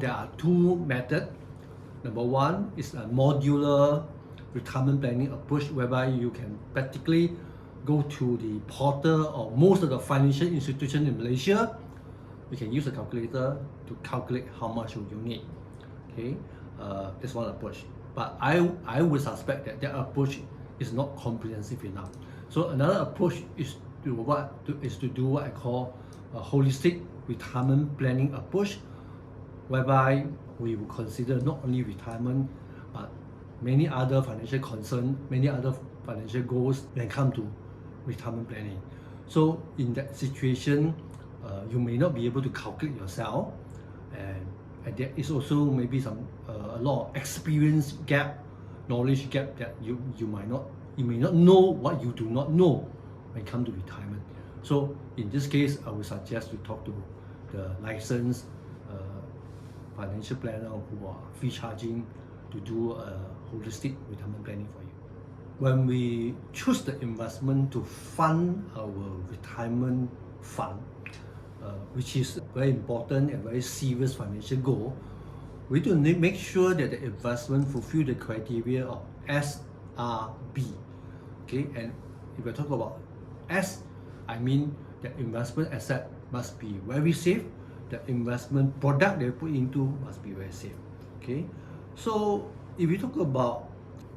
There are two methods. Number one is a modular retirement planning approach, whereby you can practically go to the portal of most of the financial institutions in Malaysia. You can use a calculator to calculate how much you need. Okay, that's one approach. But I would suspect that that approach is not comprehensive enough. So another approach is to do what I call a holistic retirement planning approach, whereby we will consider not only retirement but many other financial concerns, many other financial goals when it comes to retirement planning. So in that situation, you may not be able to calculate yourself, and there is also maybe some a lot of experience gap, knowledge gap, that you may not know what you do not know when it comes to retirement. So in this case, I would suggest to talk to the licensed financial planner who are free charging to do a holistic retirement planning for you. When we choose the investment to fund our retirement fund, which is a very important and very serious financial goal, we need to make sure that the investment fulfill the criteria of SRB. Okay, and if I talk about S, I mean the investment asset must be very safe. The investment product they put into must be very safe. Okay, so if we talk about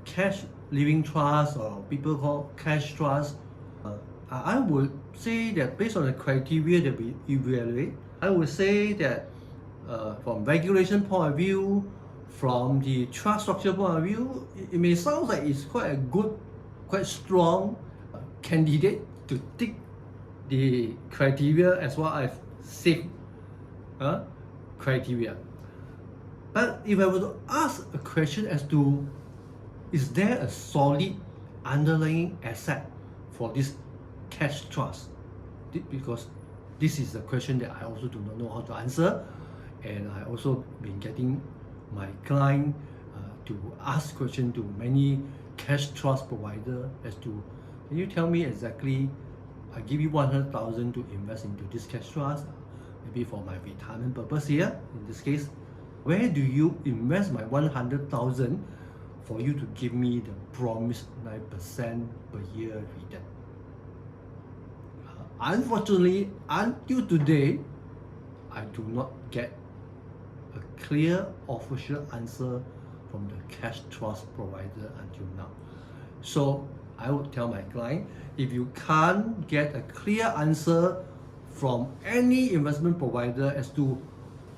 cash living trust, or people call cash trust, I would say that based on the criteria that we evaluate, I would say that from regulation point of view, from the trust structure point of view, it may sound like it's quite a good, quite strong candidate to tick the criteria as well as safe criteria. But if I were to ask a question as to, is there a solid underlying asset for this cash trust? Because this is a question that I also do not know how to answer, and I also been getting my client to ask question to many cash trust provider as to, can you tell me exactly, I give you 100,000 to invest into this cash trust, maybe for my retirement purpose here, in this case, where do you invest my 100,000 for you to give me the promised 9% per year return? Unfortunately, until today, I do not get a clear official answer from the cash trust provider until now. So I would tell my client, if you can't get a clear answer from any investment provider as to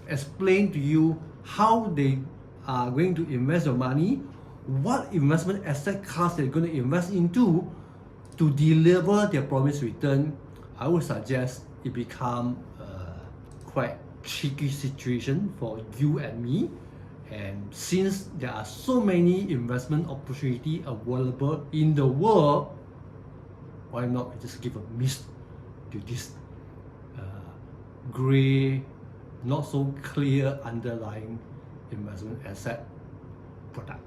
explain to you how they are going to invest your money, what investment asset class they're going to invest into to deliver their promised return, I would suggest it become a quite tricky situation for you and me. And since there are so many investment opportunities available in the world, why not just give a miss to this gray, not so clear underlying investment asset product?